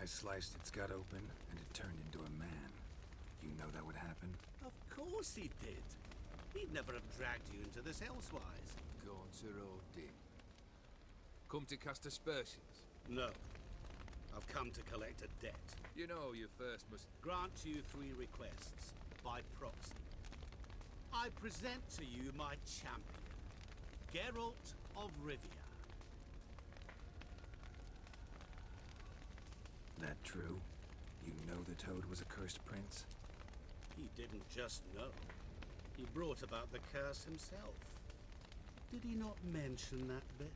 sliced its gut open, and it turned into a man. You know that would happen? Of course he did. He'd never have dragged you into this elsewise. Gaunter Odin. Come to cast aspersions? No. I've come to collect a debt. You know you first must... Grant you 3 requests, by proxy. I present to you my champion, Geralt of Rivia. That true? You know the Toad was a cursed prince? He didn't just know. He brought about the curse himself. Did he not mention that bit?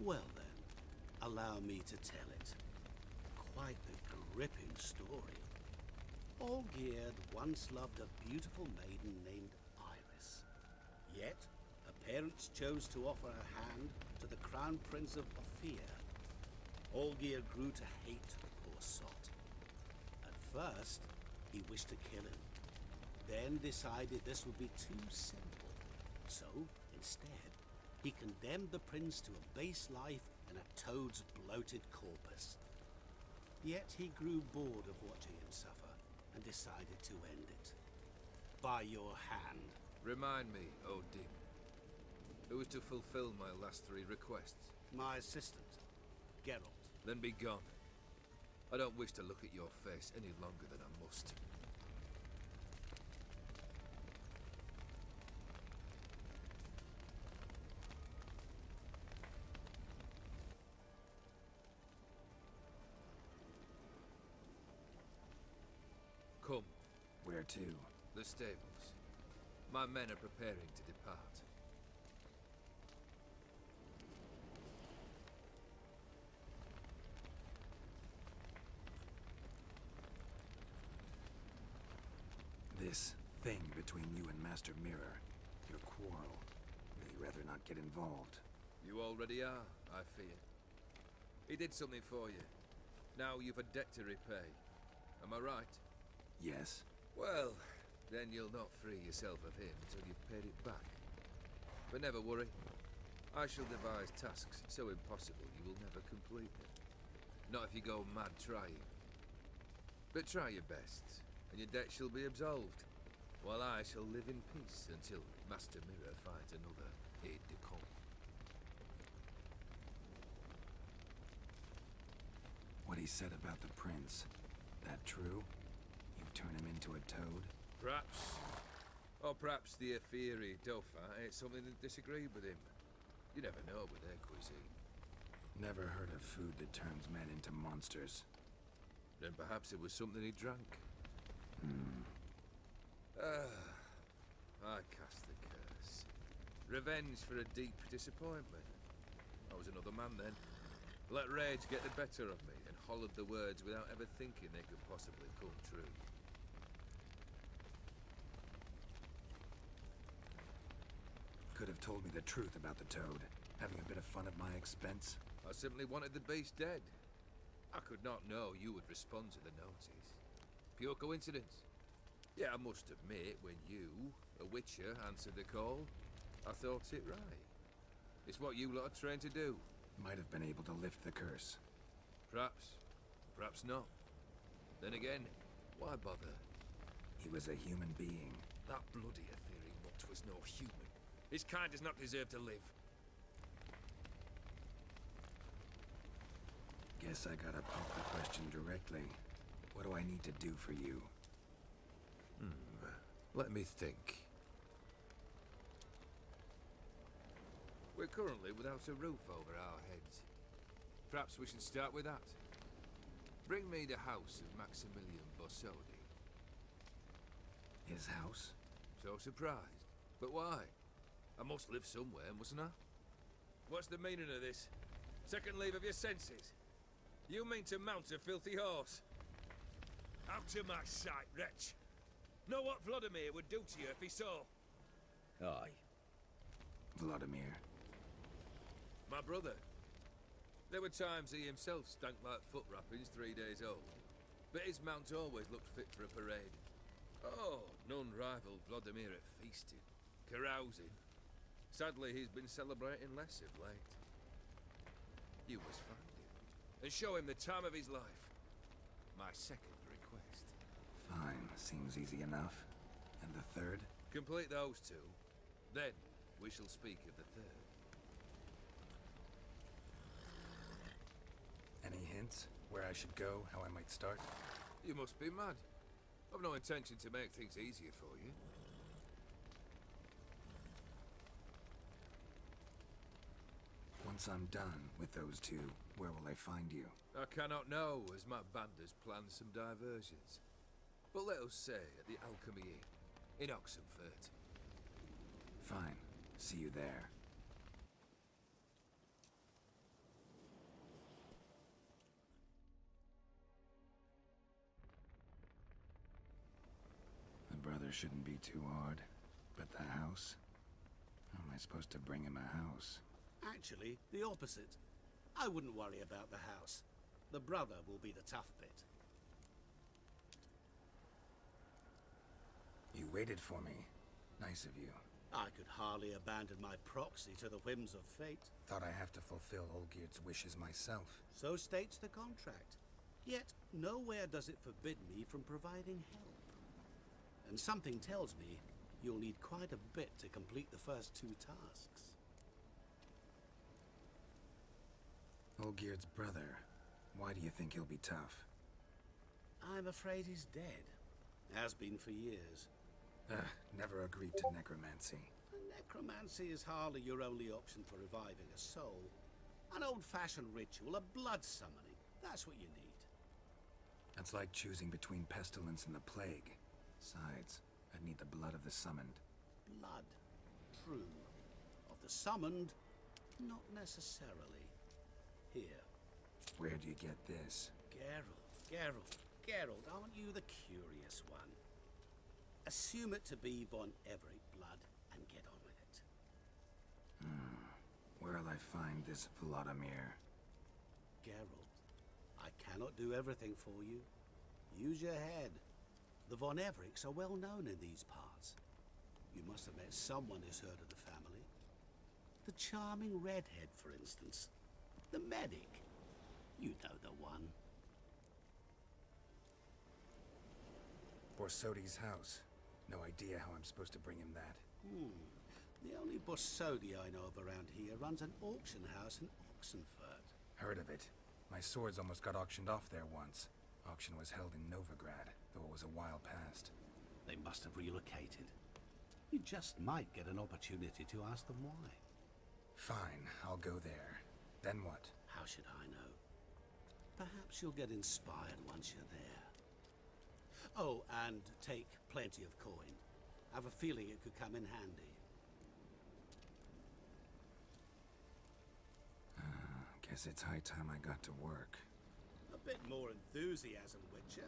Well then, allow me to tell it. Quite the gripping story. Olgierd once loved a beautiful maiden named Iris. Yet, her parents chose to offer her hand to the Crown Prince of Ophir. Olgierd grew to hate the poor sot. At first, he wished to kill him. Then decided this would be too simple. So, instead, he condemned the prince to a base life in a toad's bloated corpus. Yet he grew bored of watching him suffer and decided to end it. By your hand. Remind me, Odin. Who is to fulfill my last 3 requests? My assistant, Geralt. Then be gone. I don't wish to look at your face any longer than I must. Come. Where to? The stables. My men are preparing to depart. This thing between you and Master Mirror, your quarrel, really rather not get involved. You already are, I fear. He did something for you. Now you've a debt to repay. Am I right? Yes. Well, then you'll not free yourself of him until you've paid it back. But never worry. I shall devise tasks so impossible you will never complete them. Not if you go mad trying. But try your best, and your debt shall be absolved, while I shall live in peace until Master Mirror finds another aide-de-camp. What he said about the prince, that true? You turn him into a toad? Perhaps. Or perhaps the Aetheri Dauphin ate something that disagreed with him. You never know with their cuisine. Never heard of food that turns men into monsters. Then perhaps it was something he drank. I cast the curse. Revenge for a deep disappointment. I was another man then. Let rage get the better of me and hollered the words without ever thinking they could possibly come true. Could have told me the truth about the Toad, having a bit of fun at my expense. I simply wanted the beast dead. I could not know you would respond to the notice. Pure coincidence. Yeah, I must admit, when you, a witcher, answered the call, I thought it right. It's what you lot are trained to do. Might have been able to lift the curse. Perhaps. Perhaps not. Then again, why bother? He was a human being. That bloody Aetheri mutt was no human. His kind does not deserve to live. Guess I gotta pump the question directly. What do I need to do for you? Let me think. We're currently without a roof over our heads. Perhaps we should start with that. Bring me the house of Maximilian Borsodi. His house? So surprised. But why? I must live somewhere, mustn't I? What's the meaning of this? Second leave of your senses? You mean to mount a filthy horse? Out of my sight, wretch! Know what Vladimir would do to you if he saw? Aye. Vladimir. My brother. There were times he himself stank like foot wrappings 3 days old. But his mount always looked fit for a parade. Oh, none rivaled Vladimir at feasting, carousing. Sadly, he's been celebrating less of late. You must find him, and show him the time of his life. my second request. Fine, seems easy enough. And the third? Complete those two, then we shall speak of the third. Any hints? Where I should go, how I might start? You must be mad. I've no intention to make things easier for you. Once I'm done with those two, where will I find you? I cannot know, as my banders plan some diversions. But let us say at the Alchemy Inn, in Oxenfurt. Fine. See you there. The brother shouldn't be too hard. But the house? How am I supposed to bring him a house? Actually, the opposite. I wouldn't worry about the house. The brother will be the tough bit. You waited for me. Nice of you. I could hardly abandon my proxy to the whims of fate. Thought I have to fulfill Olgierd's wishes myself. So states the contract. Yet, nowhere does it forbid me from providing help. And something tells me you'll need quite a bit to complete the first two tasks. Olgierd's brother. Why do you think he'll be tough? I'm afraid he's dead. Has been for years. Never agreed to necromancy. Necromancy is hardly your only option for reviving a soul. An old-fashioned ritual, a blood summoning. That's what you need. That's like choosing between pestilence and the plague. Besides, I'd need the blood of the summoned. Blood. True. Of the summoned, not necessarily. Here. Where do you get this? Geralt, aren't you the curious one? Assume it to be Von Everett blood and get on with it. Where'll I find this Vladimir? Geralt, I cannot do everything for you. Use your head. The Von Evericks are well known in these parts. You must have met someone who's heard of the family. The charming redhead, for instance. The medic. You know the one. Borsodi's house. No idea how I'm supposed to bring him that. The only Borsodi I know of around here runs an auction house in Oxenfurt. Heard of it. My swords almost got auctioned off there once. Auction was held in Novigrad, though it was a while past. They must have relocated. You just might get an opportunity to ask them why. Fine, I'll go there. Then what? How should I know? Perhaps you'll get inspired once you're there. Oh, and take plenty of coin. I have a feeling it could come in handy. Guess it's high time I got to work. A bit more enthusiasm, Witcher.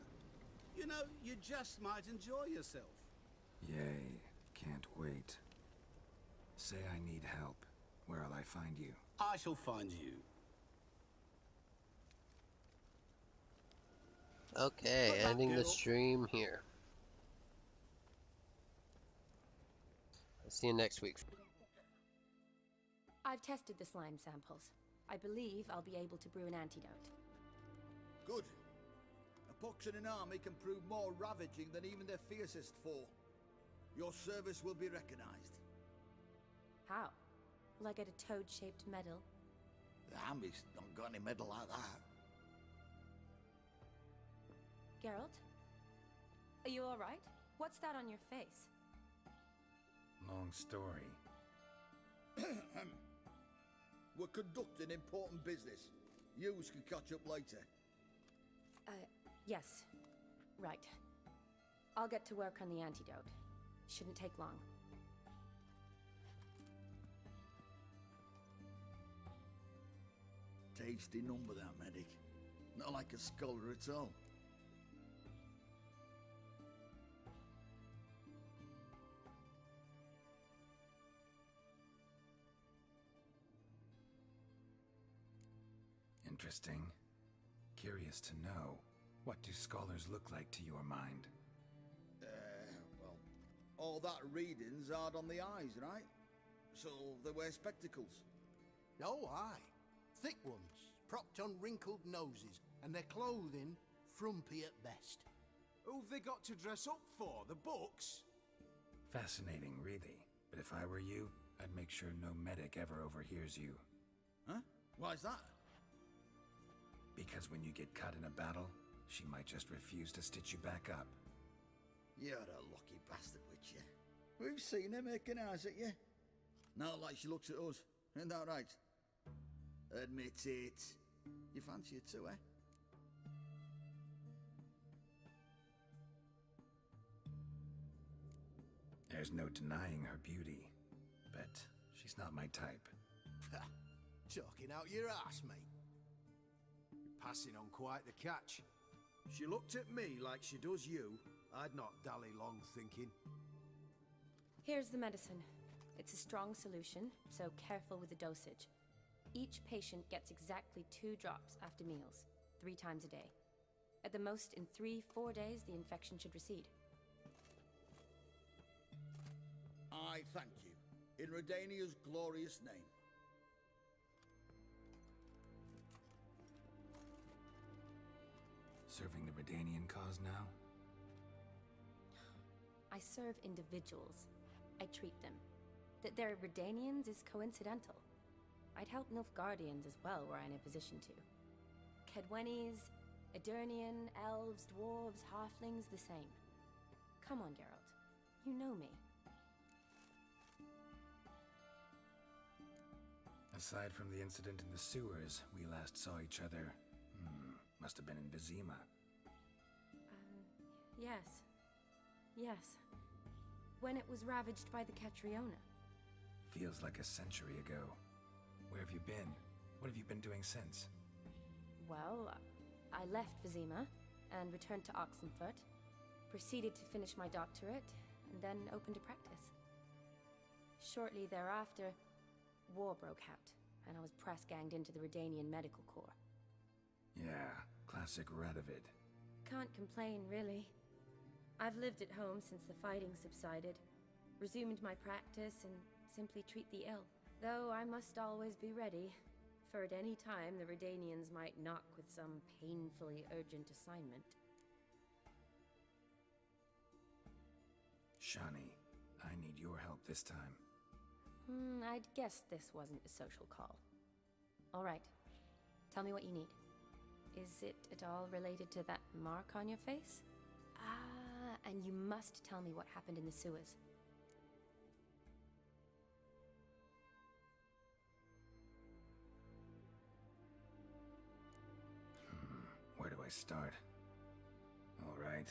You know, you just might enjoy yourself. Yay, can't wait. Say I need help. Where'll I find you? I shall find you. Okay, Good luck, ending the Geralt. stream here. I'll see you next week. I've tested the slime samples. I believe I'll be able to brew an antidote. Good. A pox in an army can prove more ravaging than even their fiercest foe. Your service will be recognized. How? Will I get a toad-shaped medal? The army's not got any medal like that. Geralt? Are you alright? What's that on your face? Long story. We're conducting important business. Yous can catch up later. Yes. Right. I'll get to work on the antidote. Shouldn't take long. Tasty number, that medic. Not like a scholar at all. Interesting. Curious to know, what do scholars look like to your mind? Well, all that reading's hard on the eyes, right? So they wear spectacles. Oh, aye. Thick ones, propped on wrinkled noses, and their clothing frumpy at best. Who've they got to dress up for? The books? Fascinating, really. But if I were you, I'd make sure no medic ever overhears you. Huh? Why's that? Because when you get cut in a battle, she might just refuse to stitch you back up. You're a lucky bastard, Witcher. We've seen her making eyes at you. Not like she looks at us. Isn't that right? Admit it. You fancy it too, eh? There's no denying her beauty, but she's not my type. Talking out your ass, mate. You're passing on quite the catch. She looked at me like she does you. I'd not dally long thinking. Here's the medicine. It's a strong solution, so careful with the dosage. Each patient gets exactly 2 drops after meals, 3 times a day. At the most, in 3-4 days, the infection should recede. I thank you. In Redania's glorious name. Serving the Redanian cause now? I serve individuals. I treat them. That they're Redanians is coincidental. I'd help Nilfgaardians as well were I in a position to. Kedwenis, Edirnian, elves, dwarves, halflings, the same. Come on, Geralt. You know me. Aside from the incident in the sewers, we last saw each other... must have been in Vizima. Yes. Yes. When it was ravaged by the Catriona. Feels like a century ago. Where have you been? What have you been doing since? Well, I left Vizima and returned to Oxenfurt, proceeded to finish my doctorate, and then opened a practice. Shortly thereafter, war broke out, and I was press-ganged into the Redanian Medical Corps. Yeah, classic Radovid. Can't complain, really. I've lived at home since the fighting subsided, resumed my practice, and simply treat the ill. Though I must always be ready, for at any time the Redanians might knock with some painfully urgent assignment. Shani, I need your help this time. I'd guess this wasn't a social call. All right. Tell me what you need. Is it at all related to that mark on your face? Ah, and you must tell me what happened in the sewers. Where do I start? All right.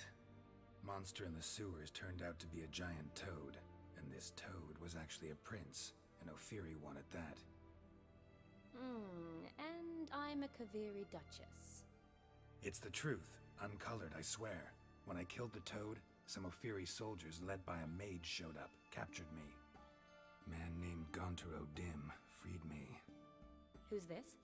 Monster in the sewers turned out to be a giant toad, and this toad was actually a prince, an Ophiri one at that. And I'm a Kaviri Duchess. It's the truth, uncolored, I swear. When I killed the toad, some Ophiri soldiers led by a mage showed up, captured me. Man named Gaunter O'Dim freed me. Who's this?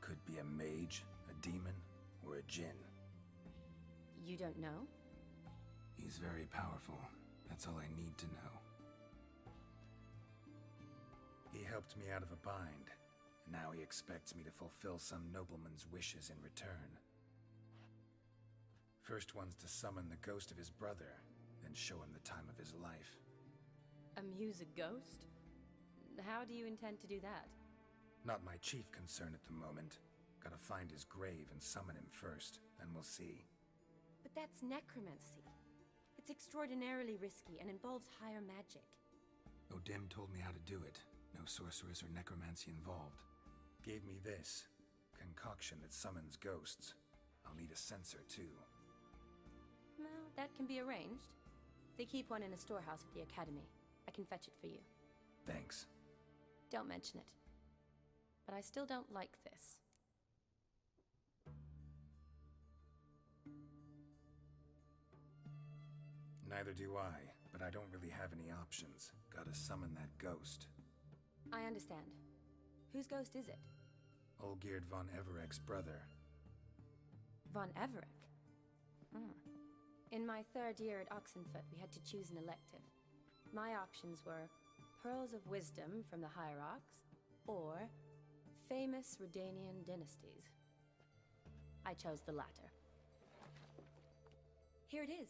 Could be a mage, a demon, or a djinn. You don't know? He's very powerful. That's all I need to know. He helped me out of a bind. Now he expects me to fulfill some nobleman's wishes in return. First one's to summon the ghost of his brother, then show him the time of his life. Amuse a ghost? How do you intend to do that? Not my chief concern at the moment. Gotta find his grave and summon him first, then we'll see. But that's necromancy. It's extraordinarily risky and involves higher magic. O'Dim told me how to do it. No sorceress or necromancy involved. Gave me this concoction that summons ghosts. I'll need a censer too. Well, that can be arranged. They keep one in a storehouse at the academy. I can fetch it for you. Thanks. Don't mention it. But I still don't like this. Neither do I, but I don't really have any options. Gotta summon that ghost. I understand. Whose ghost is it? Olgierd von Everek's brother. Von Everek? In my third year at Oxenfoot, we had to choose an elective. My options were Pearls of Wisdom from the Hierarchs, or Famous Redanian Dynasties. I chose the latter. Here it is.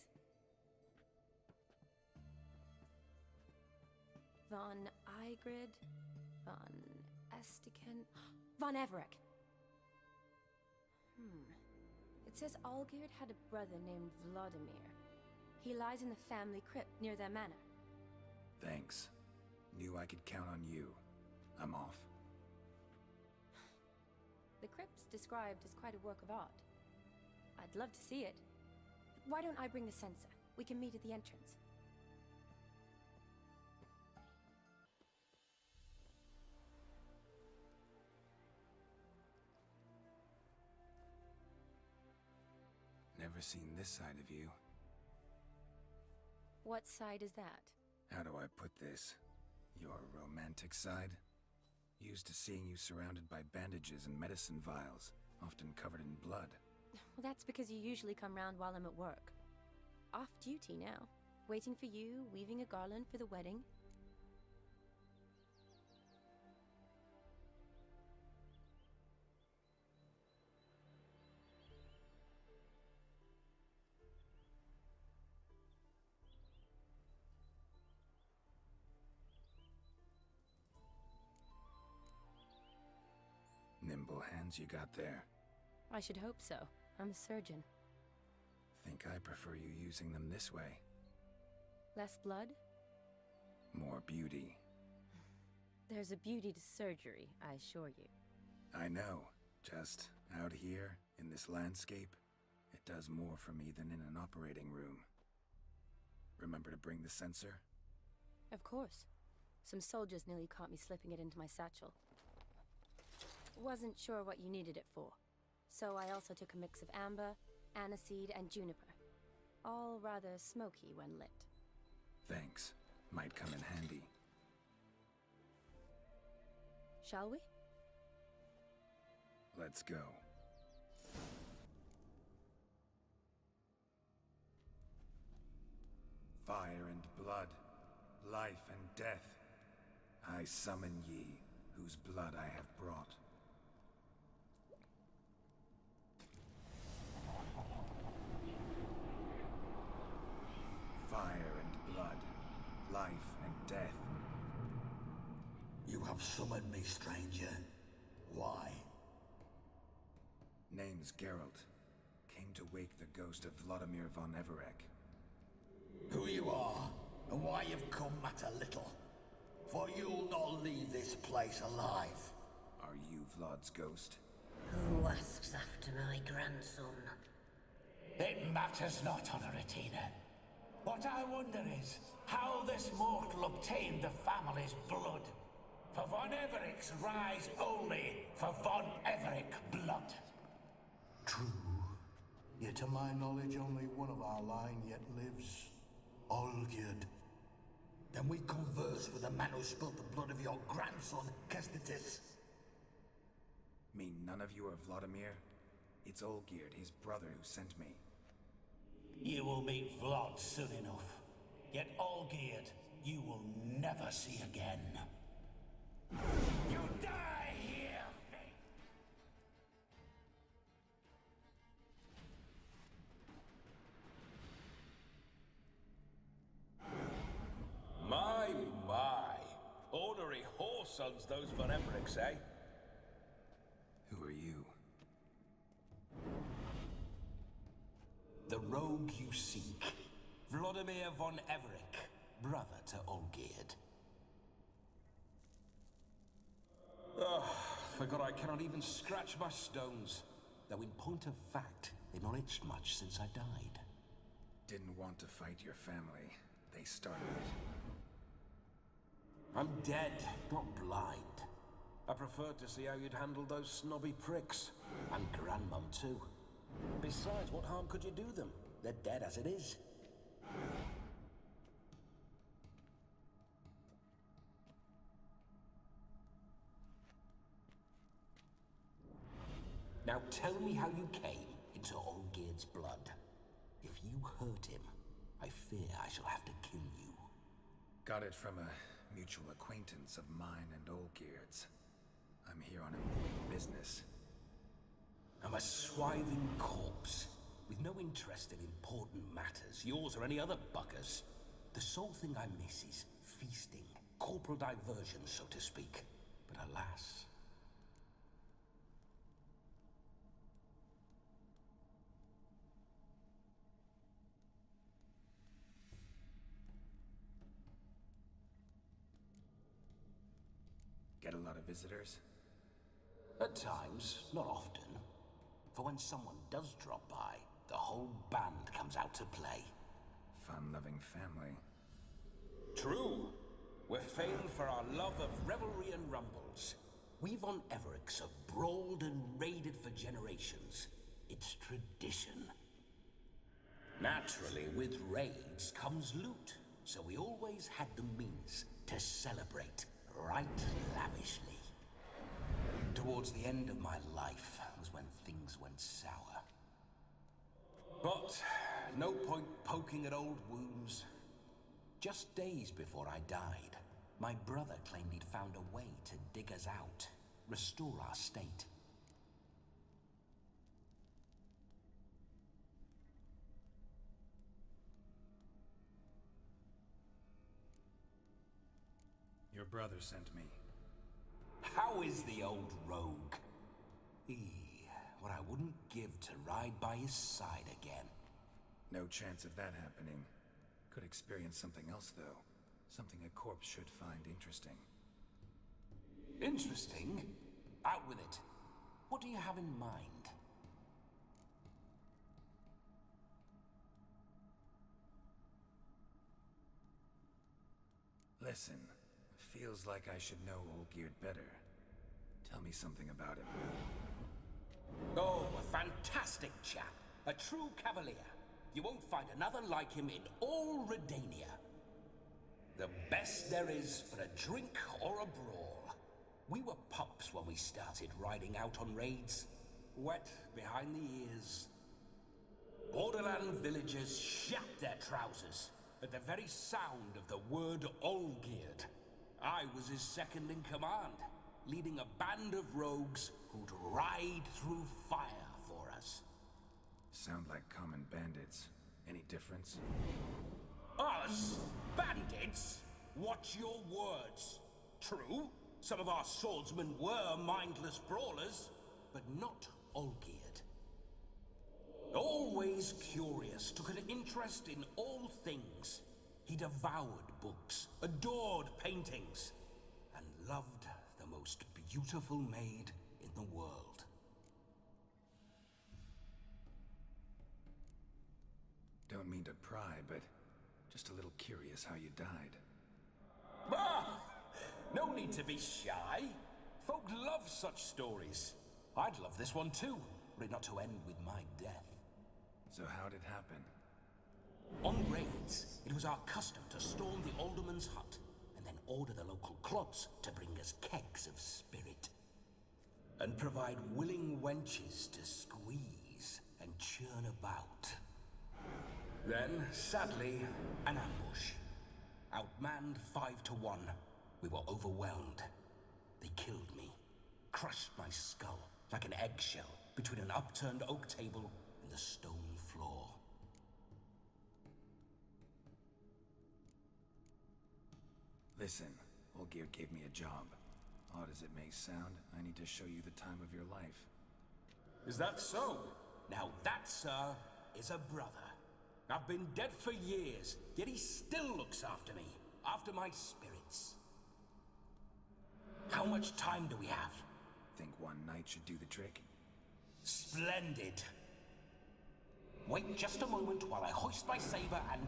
Von Igrid, Von Estiken, Von Everec. It says Olgierd had a brother named Vladimir. He lies in the family crypt near their manor. Thanks. Knew I could count on you. I'm off. The crypt's described as quite a work of art. I'd love to see it. Why don't I bring the censer? We can meet at the entrance. Never seen this side of you. What side is that? How do I put this? Your romantic side? Used to seeing you surrounded by bandages and medicine vials, often covered in blood. Well, that's because you usually come round while I'm at work. Off duty now. Waiting for you, weaving a garland for the wedding. Nimble hands you got there. I should hope so. I'm a surgeon. Think I prefer you using them this way. Less blood? More beauty. There's a beauty to surgery, I assure you. I know. Just out here, in this landscape, it does more for me than in an operating room. Remember to bring the censer? Of course. Some soldiers nearly caught me slipping it into my satchel. Wasn't sure what you needed it for, so I also took a mix of amber, aniseed, and juniper. All rather smoky when lit. Thanks. Might come in handy. Shall we? Let's go. Fire and blood, life and death. I summon ye, whose blood I have brought. Fire and blood, life and death. You have summoned me, stranger. Why? Name's Geralt. Came to wake the ghost of Vladimir von Everec. Who you are, and why you've come matter little. For you'll not leave this place alive. Are you Vlad's ghost? Who asks after my grandson? It matters not, Honoratina. What I wonder is how this mortal obtained the family's blood. For von Everec's rise only for von Everec blood. True. Yet to my knowledge, only one of our line yet lives. Olgierd. Then we converse with the man who spilled the blood of your grandson, Kestitis. Mean none of you are Vladimir? It's Olgierd, his brother, who sent me. You will meet Vlad soon enough. Yet Olgierd, you will never see again. You die here, Fate! My. Ornery whoresons those von Everecs, eh? Who are you? The rogue you seek. Vladimir von Everec, brother to Olgierd. Forgot I cannot even scratch my stones. Though in point of fact, they've not itched much since I died. Didn't want to fight your family. They started it. I'm dead, not blind. I preferred to see how you'd handle those snobby pricks. And Grandmum too. Besides, what harm could you do them? They're dead as it is. Now tell me how you came into Olgierd's blood. If you hurt him, I fear I shall have to kill you. Got it from a mutual acquaintance of mine and Olgierd's. I'm here on important business. I'm a swiving corpse, with no interest in important matters, yours or any other buggers. The sole thing I miss is feasting, corporal diversion, so to speak. But alas... Get a lot of visitors? At times, not often. For when someone does drop by, the whole band comes out to play. Fun-loving family. True. We're famed for our love of revelry and rumbles. We've on Everix have brawled and raided for generations. It's tradition. Naturally, with raids comes loot, so we always had the means to celebrate right lavishly. Towards the end of my life was when things went sour. But no point poking at old wounds. Just days before I died, my brother claimed he'd found a way to dig us out, restore our state. Your brother sent me. How is the old rogue? What I wouldn't give to ride by his side again. No chance of that happening. Could experience something else, though. Something a corpse should find interesting. Interesting? Out with it. What do you have in mind? Listen, feels like I should know Olgierd better. Tell me something about him. Oh, a fantastic chap. A true cavalier. You won't find another like him in all Redania. The best there is for a drink or a brawl. We were pups when we started riding out on raids. Wet behind the ears. Borderland villagers shat their trousers at the very sound of the word Olgierd. I was his second in command, leading a band of rogues who'd ride through fire for us. Sound like common bandits. Any difference? Us? Bandits? Watch your words. True, some of our swordsmen were mindless brawlers, but not Olgierd. Always curious, took an interest in all things. He devoured books, adored paintings, and loved the most beautiful maid in the world. Don't mean to pry, but just a little curious how you died. Ah! No need to be shy. Folk love such stories. I'd love this one too, were it not to end with my death. So how'd it happen? On raids, it was our custom to storm the alderman's hut, and then order the local clubs to bring us kegs of spirit. And provide willing wenches to squeeze and churn about. Then, sadly, an ambush. Outmanned 5 to 1, we were overwhelmed. They killed me, crushed my skull like an eggshell between an upturned oak table and the stone floor. Listen, Olgierd gave me a job. Odd as it may sound, I need to show you the time of your life. Is that so? Now that, sir, is a brother. I've been dead for years, yet he still looks after me, after my spirits. How much time do we have? Think one night should do the trick? Splendid. Wait just a moment while I hoist my saber and...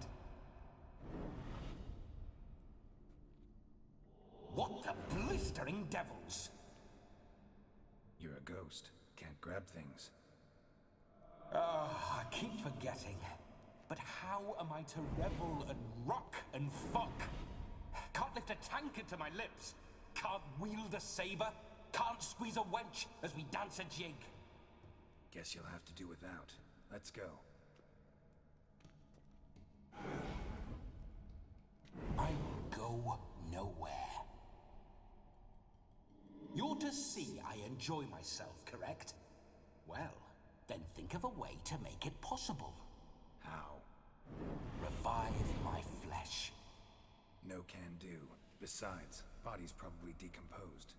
What the blistering devils? You're a ghost. Can't grab things. I keep forgetting. But how am I to revel and rock and fuck? Can't lift a tankard to my lips. Can't wield a saber. Can't squeeze a wench as we dance a jig. Guess you'll have to do without. Let's go. I will go nowhere. You're to see I enjoy myself, correct? Well, then think of a way to make it possible. How? Revive my flesh. No can do. Besides, body's probably decomposed.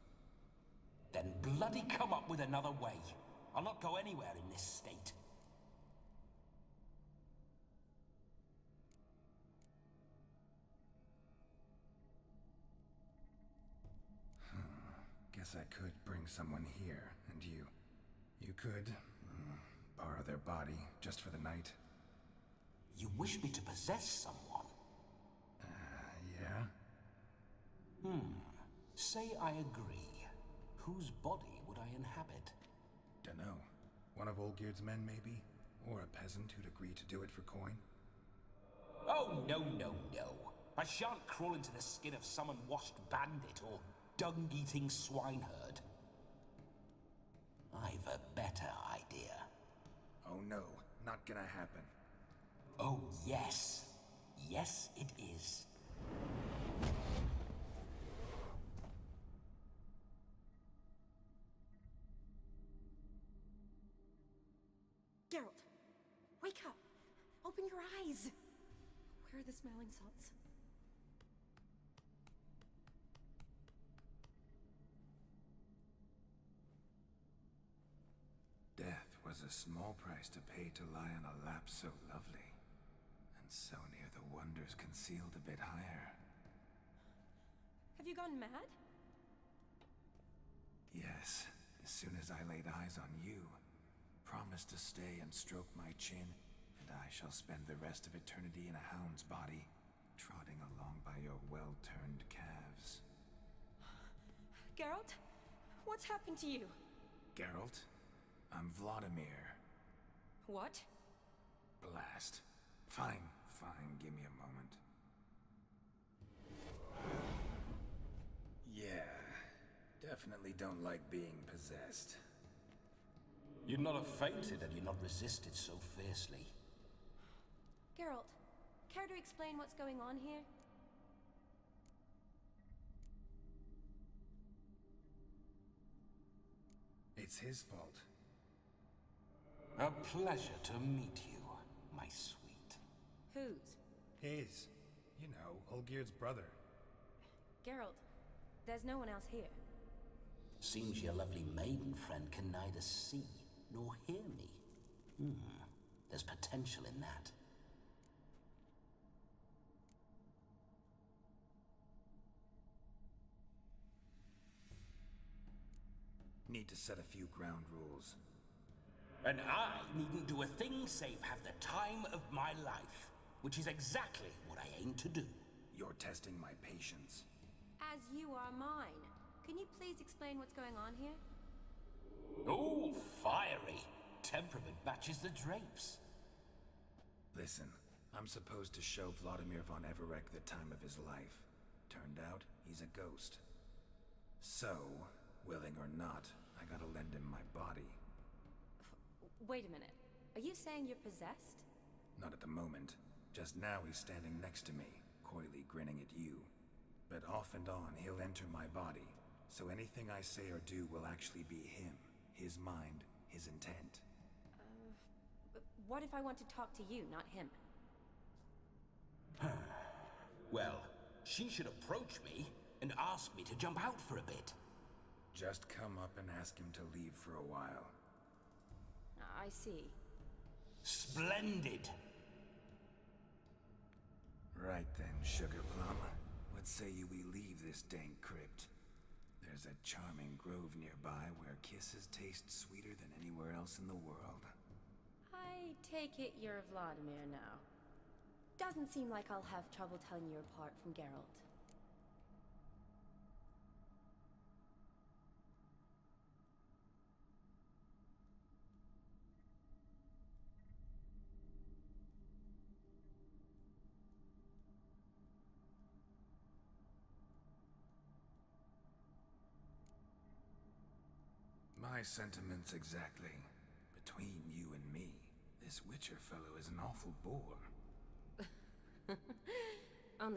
Then bloody come up with another way. I'll not go anywhere in this state. Guess I could bring someone here, and you could borrow their body just for the night. You wish me to possess someone? Yeah? Say I agree. Whose body would I inhabit? Dunno. One of Olgierd's men, maybe? Or a peasant who'd agree to do it for coin? Oh, no, no, no. I shan't crawl into the skin of some unwashed bandit or dung-eating swineherd. I've a better idea. Oh no, not gonna happen. Oh, yes. Yes, it is. Geralt, wake up! Open your eyes! Where are the smelling salts? Death was a small price to pay to lie on a lap so lovely, and so near the wonders concealed a bit higher. Have you gone mad? Yes, as soon as I laid eyes on you, promised to stay and stroke my chin, and I shall spend the rest of eternity in a hound's body, trotting along by your well-turned calves. Geralt? What's happened to you? Geralt? I'm Vladimir. What? Blast. Fine, give me a moment. Yeah, definitely don't like being possessed. You'd not have fainted had you not resisted so fiercely. Geralt, care to explain what's going on here? It's his fault. A pleasure to meet you, my sweet. Whose? His. You know, Olgierd's brother. Geralt, there's no one else here. Seems your lovely maiden friend can neither see nor hear me. There's potential in that. Need to set a few ground rules. And I needn't do a thing save have the time of my life, which is exactly what I aim to do. You're testing my patience. As you are mine. Can you please explain what's going on here? Oh, fiery. Temperament matches the drapes. Listen, I'm supposed to show Vladimir von Everec the time of his life. Turned out, he's a ghost. So, willing or not, I gotta lend him my body. Wait a minute. Are you saying you're possessed? Not at the moment. Just now he's standing next to me, coyly grinning at you. But off and on, he'll enter my body. So anything I say or do will actually be him. His mind, his intent. But what if I want to talk to you, not him? Well, she should approach me and ask me to jump out for a bit. Just come up and ask him to leave for a while. I see. Splendid! Right then, Sugar Plum. What say you we leave this dank crypt? There's a charming grove nearby where kisses taste sweeter than anywhere else in the world. I take it you're Vladimir now. Doesn't seem like I'll have trouble telling you apart from Geralt. My sentiments exactly. Between you and me, this Witcher fellow is an awful bore.